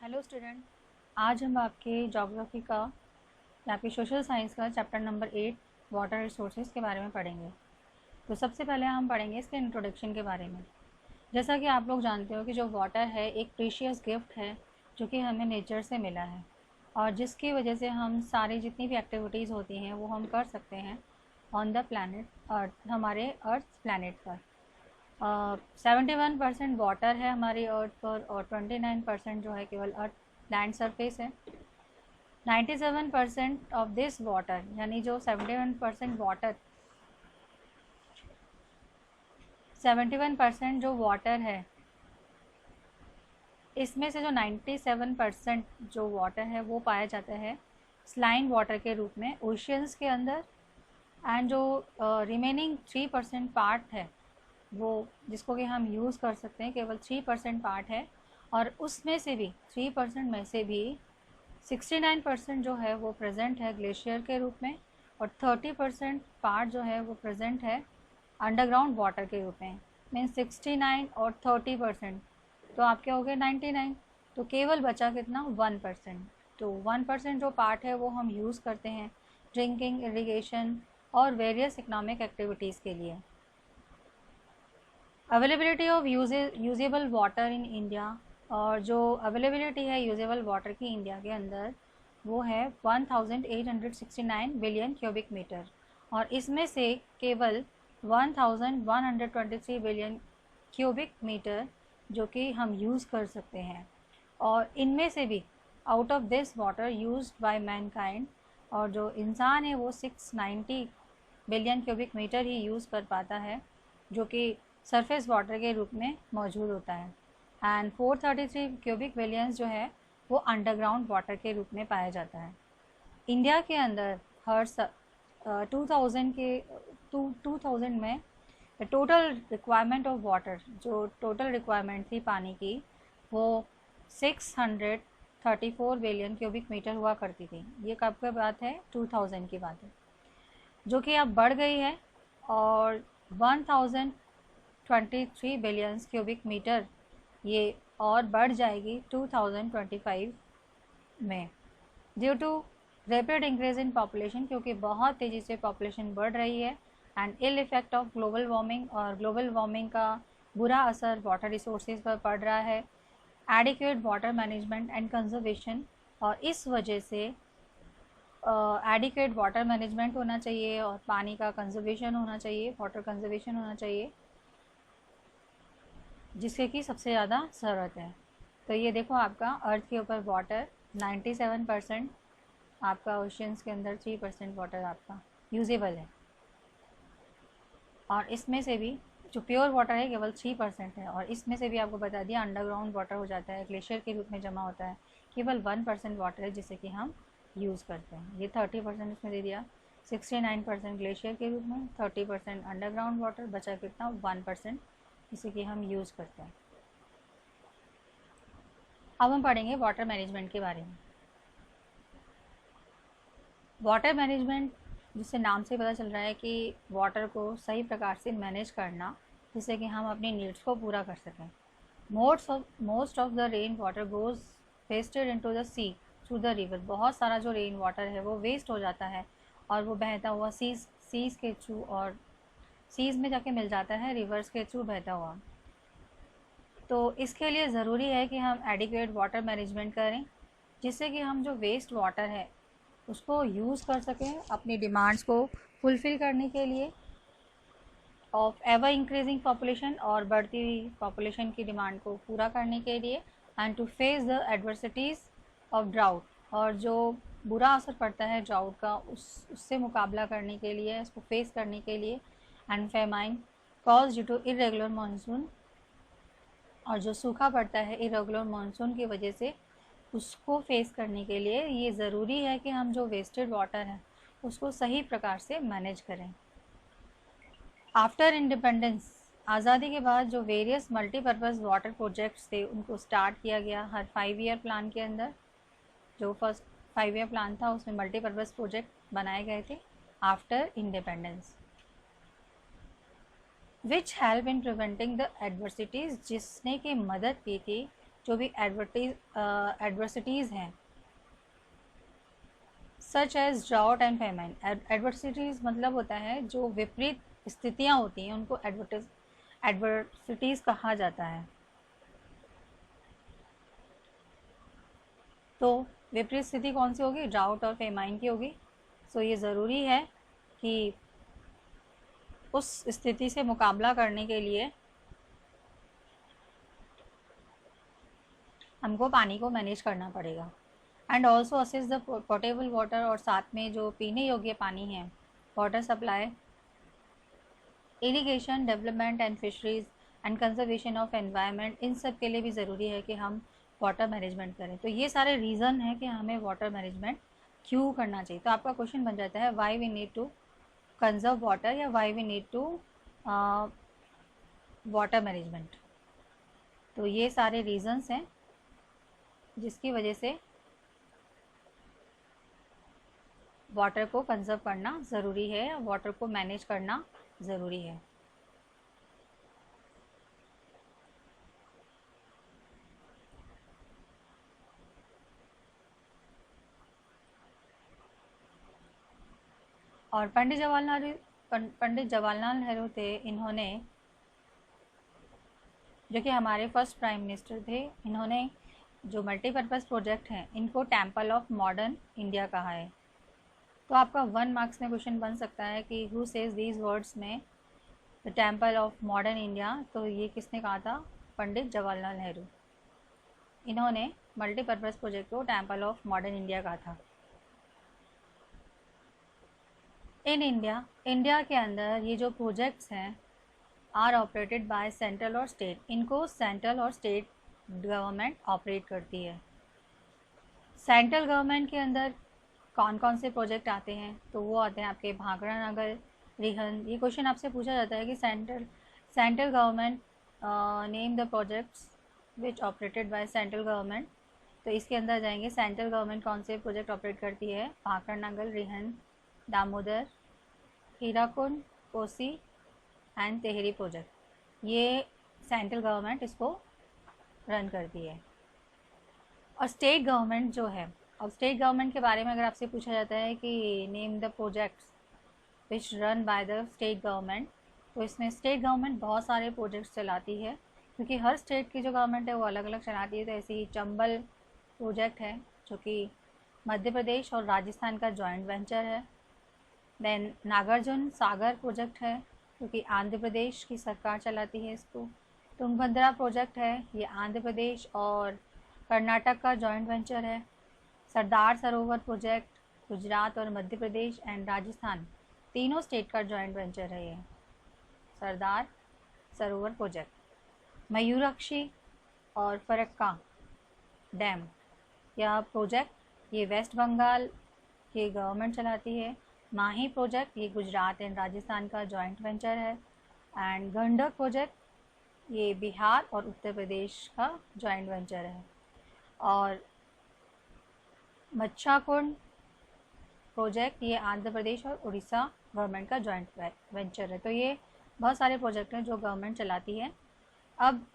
Hello student, आज हम आपके ज्योग्राफी का या आपकी सोशल साइंस का चैप्टर नंबर 8 वाटर रिसोर्सेज के बारे में पढ़ेंगे। तो सबसे पहले हम पढ़ेंगे इसके इंट्रोडक्शन के बारे में। जैसा कि आप लोग जानते हो कि जो वाटर है एक प्रीशियस गिफ्ट है जो कि हमें नेचर से मिला है और जिसकी वजह से हम सारी जितनी भी एक्टिविटीज़ होती हैं वो हम कर सकते हैं ऑन द प्लानट अर्थ, हमारे अर्थ प्लानट पर। 71% वाटर है हमारी अर्थ पर और 29% जो है केवल अर्थ लैंड सरफेस है। 97% ऑफ दिस वाटर यानी जो 71% जो वाटर है, इसमें से जो 97% जो वाटर है वो पाया जाता है स्लाइन वाटर के रूप में ओशियंस के अंदर। एंड जो रिमेनिंग 3% पार्ट है वो जिसको कि हम यूज़ कर सकते हैं, केवल 3% पार्ट है। और उसमें से भी 3% में से भी 69% जो है वो प्रेजेंट है ग्लेशियर के रूप में और 30% पार्ट जो है वो प्रेजेंट है अंडरग्राउंड वाटर के रूप में। मीन्स 69 और 30%, तो आपके हो गए 99। तो केवल बचा कितना, 1%। तो 1% जो पार्ट है वो हम यूज़ करते हैं ड्रिंकिंग, इरिगेशन और वेरियस इकोनॉमिक एक्टिविटीज़ के लिए। Availability of usable water in India, और जो अवेलेबिलिटी है यूजेबल वाटर की इंडिया के अंदर वो है 1869 बिलियन क्यूबिक मीटर। और इसमें से केवल 1123 बिलियन क्यूबिक मीटर जो कि हम यूज़ कर सकते हैं। और इनमें से भी out of this water used by Mankind, और जो इंसान है वो 690 बिलियन क्यूबिक मीटर ही यूज़ कर पाता है जो कि सरफेस वाटर के रूप में मौजूद होता है। एंड 433 क्यूबिक बिलियंस जो है वो अंडरग्राउंड वाटर के रूप में पाया जाता है। इंडिया के अंदर हर 2000 में टोटल रिक्वायरमेंट ऑफ वाटर, जो टोटल रिक्वायरमेंट थी पानी की, वो 634 बिलियन क्यूबिक मीटर हुआ करती थी। ये कब की बात है, 2000 की बात है, जो कि अब बढ़ गई है और 1023 बिलियंस क्यूबिक मीटर ये और बढ़ जाएगी 2025 में, due to rapid increase in population, क्योंकि बहुत तेज़ी से पॉपुलेशन बढ़ रही है। And ill effect of global warming, और ग्लोबल वार्मिंग का बुरा असर वाटर रिसोर्सेज पर पड़ रहा है। Adequate water management and conservation, और इस वजह से एडिक्वेट वाटर मैनेजमेंट होना चाहिए और पानी का कंजर्वेशन होना चाहिए, वाटर कंजर्वेशन होना चाहिए, जिसके की सबसे ज़्यादा ज़रूरत है। तो ये देखो आपका अर्थ के ऊपर वाटर 97%, आपका ओशियंस के अंदर 3% वाटर आपका यूजेबल है। और इसमें से भी जो प्योर वाटर है केवल 3% है। और इसमें से भी आपको बता दिया अंडरग्राउंड वाटर हो जाता है, ग्लेशियर के रूप में जमा होता है। केवल 1% वाटर है जिसे कि हम यूज़ करते हैं। ये 30% इसमें दे दिया, 69% ग्लेशियर के रूप में, 30% अंडरग्राउंड वाटर, बचा कितना, 1% जिसे कि हम यूज़ करते हैं। अब हम पढ़ेंगे वाटर मैनेजमेंट के बारे में। वाटर मैनेजमेंट, जिससे नाम से पता चल रहा है कि वाटर को सही प्रकार से मैनेज करना जिससे कि हम अपनी नीड्स को पूरा कर सकें। Most of the rain water goes wasted into the sea through the river. बहुत सारा जो रेन वाटर है वो वेस्ट हो जाता है और वो बहता हुआ सीज़ के थ्रू, और सीज़ में जाके मिल जाता है रिवर्स के थ्रू बहता हुआ। तो इसके लिए ज़रूरी है कि हम एडिक्वेट वाटर मैनेजमेंट करें जिससे कि हम जो वेस्ट वाटर है उसको यूज़ कर सकें अपनी डिमांड्स को फुलफ़िल करने के लिए ऑफ एवर इंक्रीजिंग पॉपुलेशन, और बढ़ती हुई पॉपुलेशन की डिमांड को पूरा करने के लिए। And to face the adversities of drought, और जो बुरा असर पड़ता है ड्राउट का उससे मुकाबला करने के लिए, उसको फेस करने के लिए। And famine cause due to irregular monsoon, और जो सूखा पड़ता है इरेगुलर मानसून की वजह से, उसको फेस करने के लिए ये ज़रूरी है कि हम जो वेस्टेड वाटर है उसको सही प्रकार से मैनेज करें। आफ्टर इंडिपेंडेंस, आज़ादी के बाद जो वेरियस मल्टीपर्पज़ वाटर प्रोजेक्ट्स थे उनको स्टार्ट किया गया हर 5 ईयर प्लान के अंदर। जो फर्स्ट 5 ईयर प्लान था उसमें मल्टीपर्पज़ प्रोजेक्ट बनाए गए थे after independence, which help in preventing the adversities, जिसने की मदद की थी जो भी एडवर्सिटीज़ हैं, such as drought and famine. Adversities मतलब होता है जो विपरीत स्थितियाँ होती हैं उनको एडवर्सिटीज़ कहा जाता है। तो विपरीत स्थिति कौन सी होगी? ड्राउट और फेमाइन की होगी। सो ये ज़रूरी है कि उस स्थिति से मुकाबला करने के लिए हमको पानी को मैनेज करना पड़ेगा। And also assist the portable water, और साथ में जो पीने योग्य पानी है, water supply, irrigation, development and fisheries and conservation of environment, इन सब के लिए भी ज़रूरी है कि हम वाटर मैनेजमेंट करें। तो ये सारे रीज़न है कि हमें वाटर मैनेजमेंट क्यों करना चाहिए। तो आपका क्वेश्चन बन जाता है why we need to conserve water या why we need to water management. तो ये सारे रीज़न्स हैं जिसकी वजह से वाटर को कंजर्व करना ज़रूरी है, वाटर को मैनेज करना ज़रूरी है। और पंडित जवाहरलाल नेहरू थे, इन्होंने, जो कि हमारे फर्स्ट प्राइम मिनिस्टर थे, इन्होंने जो मल्टीपर्पज़ प्रोजेक्ट हैं इनको टेम्पल ऑफ मॉडर्न इंडिया कहा है। तो आपका 1 मार्क्स में क्वेश्चन बन सकता है कि हु सेज दीज वर्ड्स में the temple of modern India. तो ये किसने कहा था? पंडित जवाहरलाल नेहरू। इन्होंने मल्टीपर्पज़ प्रोजेक्ट को टेम्पल ऑफ मॉडर्न इंडिया कहा था। इन इंडिया के अंदर ये जो प्रोजेक्ट्स हैं आर ऑपरेटेड बाय सेंट्रल और स्टेट। इनको सेंट्रल और स्टेट गवर्नमेंट ऑपरेट करती है। सेंट्रल गवर्नमेंट के अंदर कौन कौन से प्रोजेक्ट आते हैं? तो वो आते हैं आपके भाखड़ा नगर, रिहंद। ये क्वेश्चन आपसे पूछा जाता है कि central government name the projects which operated by central government. तो इसके अंदर जाएंगे सेंट्रल गवर्नमेंट कौन से प्रोजेक्ट ऑपरेट करती है? भाखड़ा नगर, रिहंद, दामोदर, हीराकुंड, कोसी एंड तेहरी प्रोजेक्ट। ये सेंट्रल गवर्नमेंट इसको रन करती है। और स्टेट गवर्नमेंट जो है, अब स्टेट गवर्नमेंट के बारे में अगर आपसे पूछा जाता है कि name the projects which run by the state government, तो इसमें स्टेट गवर्नमेंट बहुत सारे प्रोजेक्ट्स चलाती है, क्योंकि हर स्टेट की जो गवर्नमेंट है वो अलग अलग चलाती है। तो ऐसे ही चंबल प्रोजेक्ट है जो कि मध्य प्रदेश और राजस्थान का जॉइंट वेंचर है। देन नागार्जुन सागर प्रोजेक्ट है जो कि आंध्र प्रदेश की सरकार चलाती है इसको। तुंगभद्रा प्रोजेक्ट है, ये आंध्र प्रदेश और कर्नाटक का जॉइंट वेंचर है। सरदार सरोवर प्रोजेक्ट गुजरात और मध्य प्रदेश एंड राजस्थान तीनों स्टेट का जॉइंट वेंचर है ये सरदार सरोवर प्रोजेक्ट। मयूराक्षी और फरक्का डैम, यह प्रोजेक्ट ये वेस्ट बंगाल की गवर्नमेंट चलाती है। माही प्रोजेक्ट ये गुजरात एंड राजस्थान का जॉइंट वेंचर है। एंड गंडक प्रोजेक्ट ये बिहार और उत्तर प्रदेश का जॉइंट वेंचर है। और मच्छाकुंड प्रोजेक्ट ये आंध्र प्रदेश और उड़ीसा गवर्नमेंट का जॉइंट वेंचर है। तो ये बहुत सारे प्रोजेक्ट हैं जो गवर्नमेंट चलाती है। अब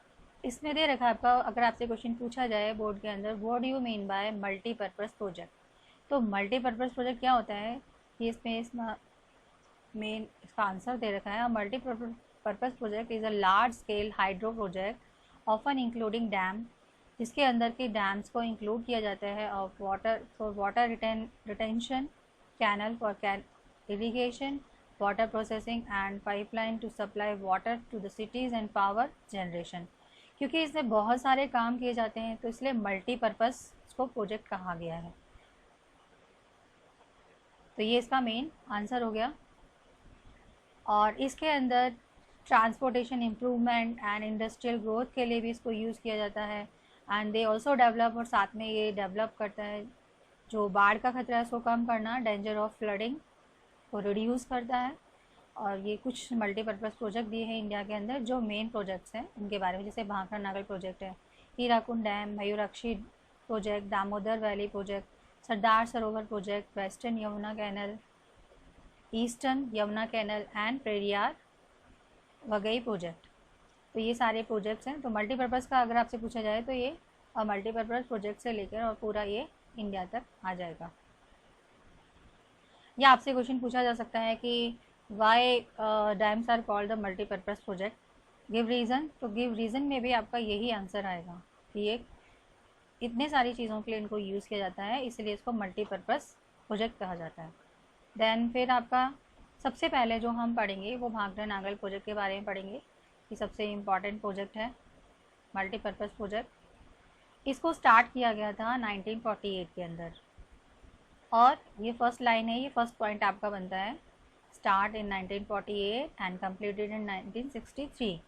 इसमें दे रखा है आपका, अगर आपसे क्वेश्चन पूछा जाए बोर्ड के अंदर, what do you mean by multipurpose project. तो मल्टीपर्पज़ प्रोजेक्ट क्या होता है, ये इसमें मेन इसका आंसर दे रखा है। Multipurpose project is a large scale hydro project often including dam, जिसके अंदर के डैम्स को इंक्लूड किया जाता है of water for water retention, canal for irrigation, water processing and pipeline to supply water to the cities and power generation. क्योंकि इसमें बहुत सारे काम किए जाते हैं तो इसलिए मल्टीपर्पज़ को प्रोजेक्ट कहा गया है। तो ये इसका मेन आंसर हो गया। और इसके अंदर transportation improvement and industrial growth के लिए भी इसको यूज़ किया जाता है। एंड दे ऑल्सो डेवलप, और साथ में ये डेवलप करता है जो बाढ़ का खतरा है उसको कम करना, डेंजर ऑफ फ्लडिंग को रिड्यूस करता है। और ये कुछ मल्टीपर्पज़ प्रोजेक्ट दिए हैं इंडिया के अंदर जो मेन प्रोजेक्ट्स हैं उनके बारे में, जैसे भाखड़ा नागल प्रोजेक्ट है, Hirakud dam, Mayurakshi project, Damodar valley project, Sardar Sarovar project, western Yamuna canal, eastern Yamuna canal and Periyar Vaigai project. तो ये सारे प्रोजेक्ट्स हैं। तो मल्टीपर्पज़ का अगर आपसे पूछा जाए तो ये और मल्टीपर्पज़ प्रोजेक्ट से लेकर और पूरा ये इंडिया तक आ जाएगा। या आपसे क्वेश्चन पूछा जा सकता है कि why dams are called the multipurpose project, give reason. तो गिव रीज़न में भी आपका यही आंसर आएगा कि ये इतने सारी चीज़ों के लिए इनको यूज़ किया जाता है, इसलिए इसको मल्टीपर्पज़ प्रोजेक्ट कहा जाता है। देन फिर आपका सबसे पहले जो हम पढ़ेंगे वो भाखड़ा नागल प्रोजेक्ट के बारे में पढ़ेंगे कि सबसे इम्पॉर्टेंट प्रोजेक्ट है मल्टीपर्पज़ प्रोजेक्ट। इसको स्टार्ट किया गया था 1948 के अंदर, और ये फर्स्ट लाइन है, ये फर्स्ट पॉइंट आपका बनता है, start in 1948 and completed in 1963।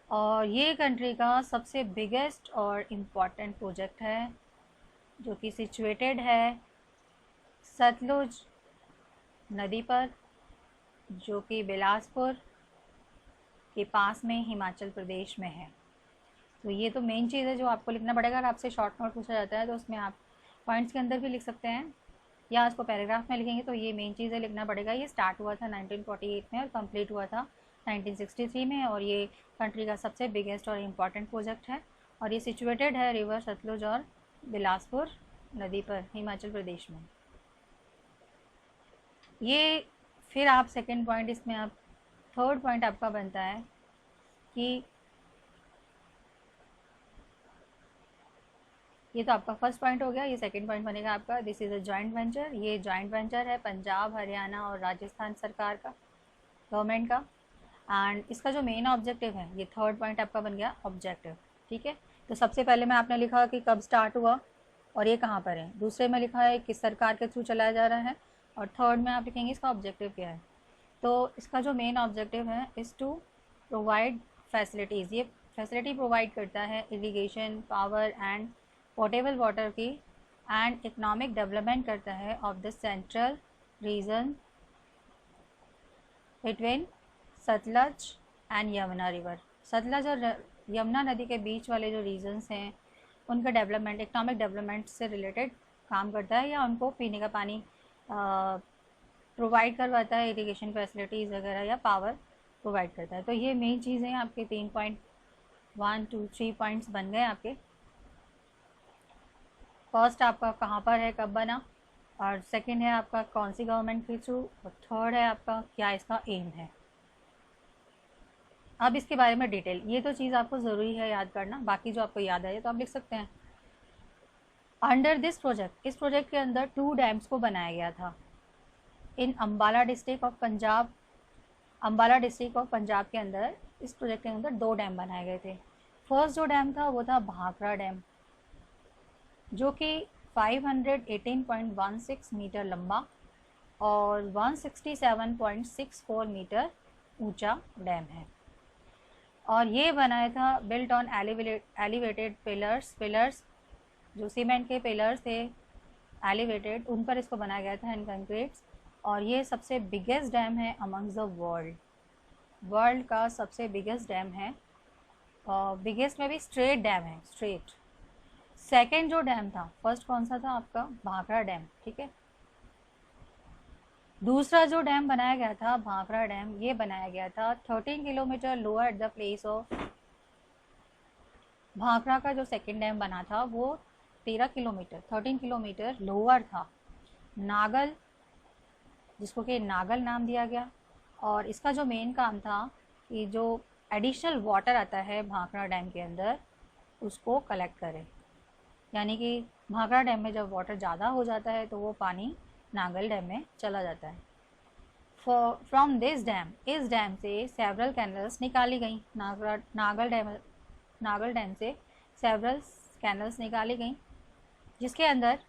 और ये कंट्री का सबसे बिगेस्ट और इम्पॉर्टेंट प्रोजेक्ट है जो कि सिचुएटेड है सतलुज नदी पर, जो कि बिलासपुर के पास में हिमाचल प्रदेश में है। तो ये तो मेन चीज़ है जो आपको लिखना पड़ेगा। अगर आपसे शॉर्ट नोट पूछा जाता है तो उसमें आप पॉइंट्स के अंदर भी लिख सकते हैं या उसको पैराग्राफ में लिखेंगे, तो ये मेन चीज़ है, लिखना पड़ेगा। ये स्टार्ट हुआ था 1948 में और कंप्लीट हुआ था 1963 में, और ये कंट्री का सबसे बिगेस्ट और इम्पॉर्टेंट प्रोजेक्ट है, और ये सिचुएटेड है रिवर सतलुज और बिलासपुर नदी पर हिमाचल प्रदेश में। ये फिर आप सेकेंड पॉइंट, इसमें आप थर्ड पॉइंट आपका बनता है कि ये तो आपका फर्स्ट पॉइंट हो गया। ये सेकंड पॉइंट बनेगा आपका, this is a joint venture. ये जॉइंट वेंचर है पंजाब, हरियाणा और राजस्थान सरकार का, गवर्नमेंट का। एंड इसका जो मेन ऑब्जेक्टिव है, ये थर्ड पॉइंट आपका बन गया ऑब्जेक्टिव। ठीक है, तो सबसे पहले में आपने लिखा कि कब स्टार्ट हुआ और ये कहाँ पर है, दूसरे में लिखा है किस सरकार के थ्रू चलाया जा रहा है, और थर्ड में आप लिखेंगे इसका ऑब्जेक्टिव क्या है। तो इसका जो मेन ऑब्जेक्टिव है इज़ टू प्रोवाइड फैसिलिटीज़, ये फैसिलिटी प्रोवाइड करता है irrigation, power and portable water की, एंड इकोनॉमिक डेवलपमेंट करता है of the central region between Sutlej and Yamuna river. Sutlej और यमुना नदी के बीच वाले जो रीजन्स हैं उनका डेवलपमेंट, इकोनॉमिक डेवलपमेंट से रिलेटेड काम करता है, या उनको पीने का पानी प्रोवाइड करवाता है, इरीगेशन फैसिलिटीज़ वगैरह, या पावर प्रोवाइड करता है। तो ये मेन चीज़ें आपके 3.1 2 3 पॉइंट्स बन गए आपके। फर्स्ट आपका कहाँ पर है, कब बना, और सेकंड है आपका कौन सी गवर्नमेंट के थ्रू, और थर्ड है आपका क्या इसका एम है। अब इसके बारे में डिटेल, ये तो चीज़ आपको ज़रूरी है याद करना, बाकी जो आपको याद है तो आप लिख सकते हैं। अंडर दिस प्रोजेक्ट, इस प्रोजेक्ट के अंदर 2 डैम्स को बनाया गया था in Ambala district of Punjab. Ambala district of Punjab के अंदर इस प्रोजेक्ट के अंदर 2 डैम बनाए गए थे। फर्स्ट जो डैम था वो था भाखड़ा डैम, जो कि 518.16 मीटर लंबा और 167.64 मीटर ऊंचा डैम है, और ये बनाया था बिल्ट ऑन एलिवेटेड पिलर्स, जो सीमेंट के पिलर्स थे एलिवेटेड, उन पर इसको बनाया गया था इन कंक्रीट्स। और ये सबसे बिगेस्ट डैम है अमंग्स द वर्ल्ड का सबसे बिगेस्ट डैम है, और बिगेस्ट में भी स्ट्रेट डैम है, स्ट्रेट। सेकेंड जो डैम था, फर्स्ट कौन सा था आपका, भाखड़ा डैम, ठीक है। दूसरा जो डैम बनाया गया था भाखड़ा डैम, ये बनाया गया था 13 kilometre lower at the place of, Bhakra का जो सेकेंड डैम बना था वो 13 किलोमीटर लोअर था, नागल, जिसको कि नागल नाम दिया गया। और इसका जो मेन काम था कि जो एडिशनल वाटर आता है भाखड़ा डैम के अंदर उसको कलेक्ट करे, यानी कि भाखड़ा डैम में जब वाटर ज़्यादा हो जाता है तो वो पानी नागल डैम में चला जाता है। फ्रॉम दिस डैम, इस डैम से सेवरल कैनल्स निकाली गई, नागल डैम से सेवरल कैनल्स निकाली गई, जिसके अंदर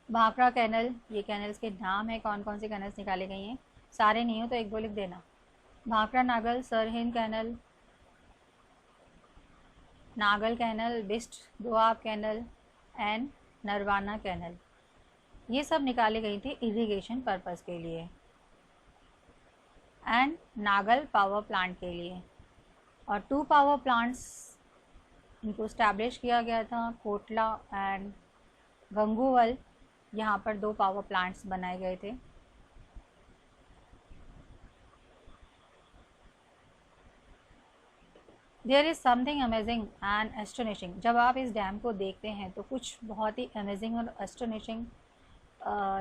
भाखड़ा कैनल, ये कैनल्स के नाम है कौन कौन सी कैनल्स निकाली गई हैं, सारे नहीं हो तो एक दो लिख देना। Bhakra Nangal, Sirhind canal, Nangal canal, Bist Doab canal and Narwana canal, ये सब निकाली गई थी इरिगेशन पर्पस के लिए एंड नागल पावर प्लांट के लिए। और 2 पावर प्लांट्स इनको स्टैब्लिश किया गया था, कोटला एंड गंगूवल, यहाँ पर 2 पावर प्लांट्स बनाए गए थे। There is something amazing and astonishing. जब आप इस डैम को देखते हैं तो कुछ बहुत ही अमेजिंग और एस्टोनिशिंग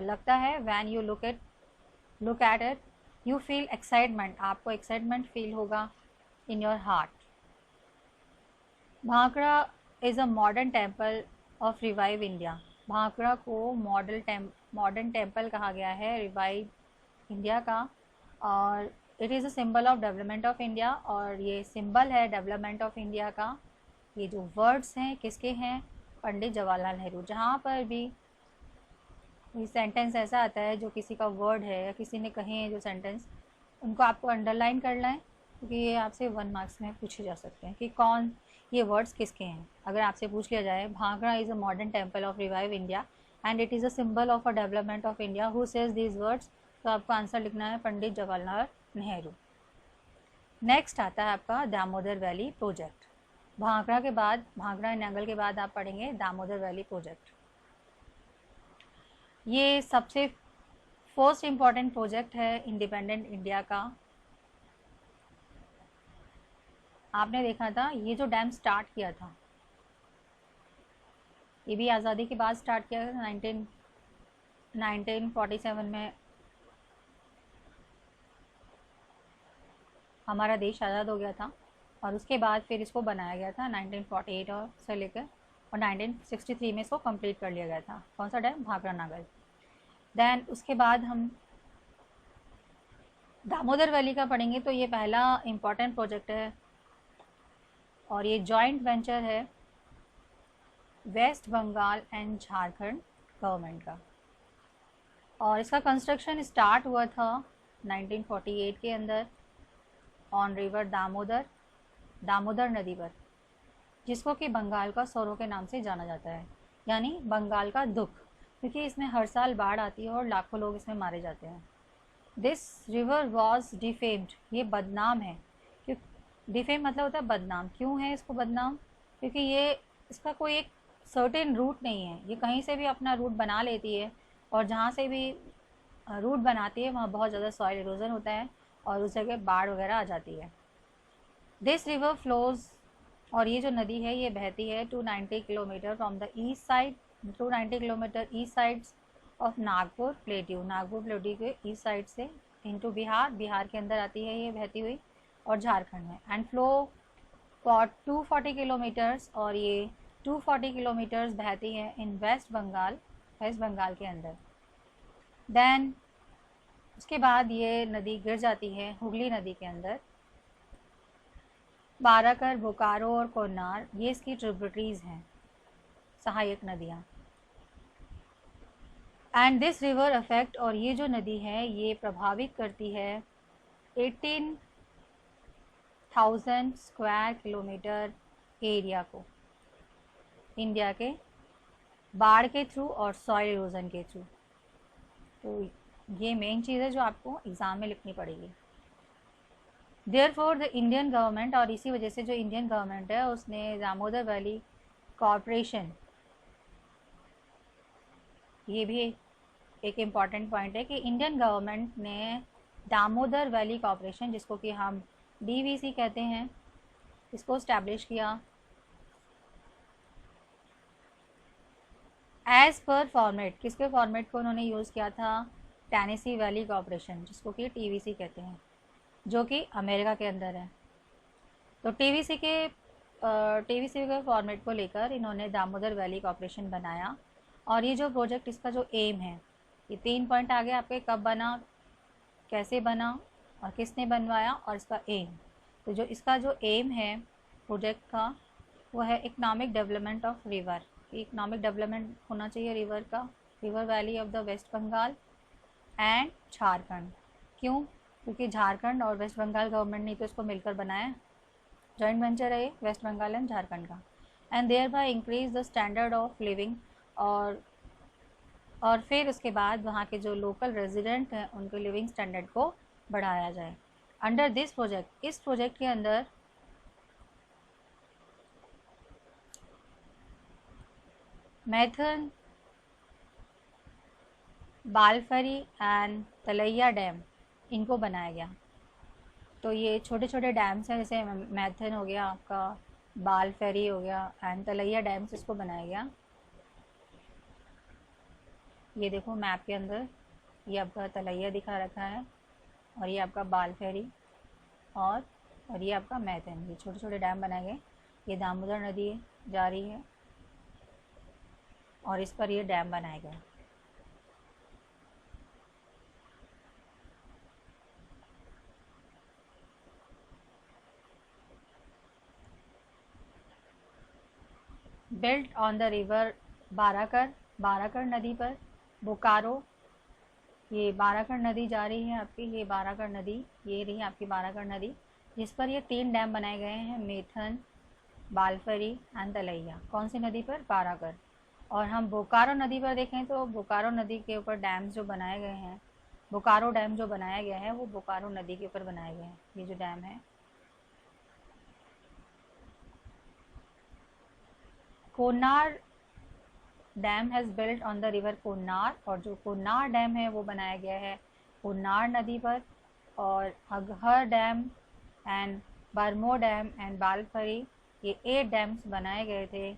लगता है। When you look at it you feel excitement, आपको एक्साइटमेंट फील होगा in your heart. Bhakra is a modern temple of revive India. Bhakra को मॉडर्न टेम्पल कहा गया है रिवाइव इंडिया का, और it is a symbol of development of India, और ये सिंबल है डेवलपमेंट ऑफ इंडिया का। ये जो वर्ड्स हैं किसके हैं? पंडित जवाहरलाल नेहरू। जहाँ पर भी ये सेंटेंस ऐसा आता है जो किसी का वर्ड है या किसी ने कहे हैं जो सेंटेंस, उनको आपको अंडरलाइन करना है, क्योंकि ये आपसे 1 मार्क्स में पूछे जा सकते हैं कि कौन ये वर्ड्स किसके हैं। अगर आपसे पूछ लिया जाए Bhakra is a modern temple of revive India and it is a symbol of a development of India, who says these words, तो आपको आंसर लिखना है पंडित जवाहरलाल नेहरू। नेक्स्ट आता है आपका दामोदर वैली प्रोजेक्ट। भाखड़ा के बाद, भाखड़ा एंड नंगल के बाद आप पढ़ेंगे दामोदर वैली प्रोजेक्ट। ये सबसे फर्स्ट इम्पॉर्टेंट प्रोजेक्ट है इंडिपेंडेंट इंडिया का। आपने देखा था ये जो डैम स्टार्ट किया था, ये भी आज़ादी के बाद स्टार्ट किया था 1947 में। हमारा देश आज़ाद हो गया था और उसके बाद फिर इसको बनाया गया था 1948 और से लेकर, और 1963 में इसको कंप्लीट कर लिया गया था। कौन सा डैम? भाखड़ा नागल। देन उसके बाद हम दामोदर वैली का पढ़ेंगे। तो ये पहला इम्पॉर्टेंट प्रोजेक्ट है और ये जॉइंट वेंचर है वेस्ट बंगाल एंड झारखंड गवर्नमेंट का, और इसका कंस्ट्रक्शन स्टार्ट हुआ था 1948 के अंदर ऑन रिवर दामोदर नदी पर, जिसको कि बंगाल का सौरों के नाम से जाना जाता है, यानी बंगाल का दुख, क्योंकि इसमें हर साल बाढ़ आती है और लाखों लोग इसमें मारे जाते हैं। दिस रिवर वॉज डिफेम्ड, ये बदनाम है। क्यों डिफेम मतलब होता है बदनाम। क्यों है इसको बदनाम? क्योंकि ये इसका कोई एक सर्टेन रूट नहीं है, ये कहीं से भी अपना रूट बना लेती है, और जहाँ से भी रूट बनाती है वहाँ बहुत ज़्यादा सॉइल इरोजन होता है और उस जगह बाढ़ वगैरह आ जाती है। दिस रिवर फ्लोज, और ये जो नदी है ये बहती है 290 kilometre from the east side, 290 kilometre east side of Nagpur plateau, Nagpur plateau के ईस्ट साइड से इनटू बिहार के अंदर आती है ये बहती हुई, और झारखंड में, एंड फ्लो फॉर 240 किलोमीटर्स, और ये 240 किलोमीटर्स बहती है इन वेस्ट बंगाल के अंदर। देन उसके बाद ये नदी गिर जाती है हुगली नदी के अंदर। बाराकर, बोकारो और कोन्नार ये इसकी ट्रिब्यूटरीज हैं, सहायक नदियाँ। एंड दिस रिवर अफेक्ट, और ये जो नदी है ये प्रभावित करती है 18,000 स्क्वायर किलोमीटर एरिया को, इंडिया के, बाढ़ के थ्रू और सॉइल इरोजन के थ्रू। तो ये मेन चीज़ है जो आपको एग्ज़ाम में लिखनी पड़ेगी। देयरफॉर द इंडियन गवर्नमेंट, और इसी वजह से जो इंडियन गवर्नमेंट है उसने दामोदर वैली कॉरपोरेशन, ये भी एक इम्पॉर्टेंट पॉइंट है कि इंडियन गवर्नमेंट ने दामोदर वैली कॉरपोरेशन, जिसको कि हम DVC कहते हैं, इसको इस्टेब्लिश किया एज पर फॉर्मेट। किसके फॉर्मेट को उन्होंने यूज़ किया था? टेनेसी वैली कॉरपोरेशन, जिसको कि TVC कहते हैं, जो कि अमेरिका के अंदर है। तो TVC के फॉर्मेट को लेकर इन्होंने दामोदर वैली कॉरपोरेशन बनाया। और ये जो प्रोजेक्ट, इसका जो एम है, ये 3 पॉइंट आगे आपके, कब बना, कैसे बना और किसने बनवाया, और इसका एम। तो जो इसका जो एम है प्रोजेक्ट का वो है economic development of river, economic development होना चाहिए रिवर का, river valley of the West Bengal and Jharkhand. क्यों? क्योंकि झारखंड और वेस्ट बंगाल गवर्नमेंट ने तो इसको मिलकर बनाया, जॉइंट वेंचर है वेस्ट बंगाल एंड झारखंड का। And thereby increase the standard of living, और फिर उसके बाद वहाँ के जो लोकल रेजिडेंट हैं उनके लिविंग स्टैंडर्ड को बढ़ाया जाए। अंडर दिस प्रोजेक्ट, इस प्रोजेक्ट के अंदर मैथन, बालफरी एंड तलैया डैम, इनको बनाया गया। तो ये छोटे छोटे डैम्स हैं, जैसे मैथन हो गया आपका, बालफेरी हो गया एंड तलैया डैम्स, इसको बनाया गया। ये देखो मैप के अंदर ये आपका तलैया दिखा रखा है, और ये आपका बालफेरी और ये आपका मैथन, ये छोटे छोटे डैम बनाए गए। ये दामोदर नदी जा रही है और इस पर ये डैम बनाए गए। Built on the river Barakar, Barakar नदी पर बोकारो, ये बाराकर नदी जा रही है आपकी, ये बाराकर नदी, ये रही आपकी बाराकर नदी, जिस पर ये 3 डैम बनाए गए हैं, मेथन, बालफरी एंड तलैया। कौन सी नदी पर? बाराकर। और हम बोकारो नदी पर देखें तो बोकारो नदी के ऊपर डैम्स जो बनाए गए हैं, बोकारो डैम जो बनाया गया है वो बोकारो नदी के ऊपर बनाए गए हैं, ये जो डैम है। Konar dam has built on the river Konar, और जो कोन्नार डैम है वो बनाया गया है कोन्नार नदी पर। और अगहर dam and Bermo dam and बालफरी, ये 8 डैम्स बनाए गए थे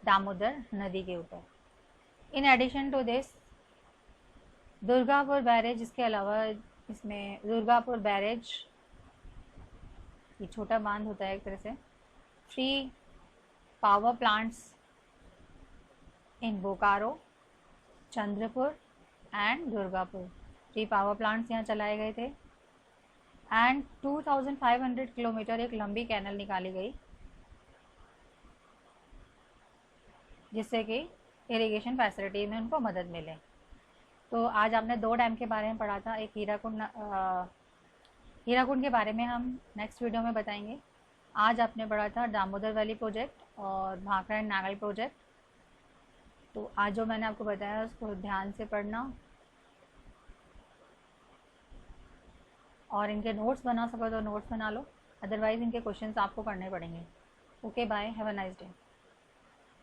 दामोदर नदी के ऊपर। In addition to this Durgapur barrage, इसके अलावा इसमें दुर्गापुर बैरेज, ये छोटा बांध होता है एक तरह से, 3 power plants in Bokaro, Chandrapur and Durgapur, 3 power plants यहाँ चलाए गए थे। एंड 2500 किलोमीटर एक लंबी कैनल निकाली गई, जिससे कि इरिगेशन फैसिलिटी में उनको मदद मिले। तो आज आपने 2 डैम के बारे में पढ़ा था, एक हीराकुंड, हीराकुंड के बारे में हम नेक्स्ट वीडियो में बताएंगे। आज आपने पढ़ा था दामोदर वैली प्रोजेक्ट और भाखड़ा एंड नागल प्रोजेक्ट। तो आज जो मैंने आपको बताया उसको ध्यान से पढ़ना, और इनके नोट्स बना सको तो नोट्स बना लो, अदरवाइज़ इनके क्वेश्चंस आपको करने पड़ेंगे। Okay bye, have a nice day.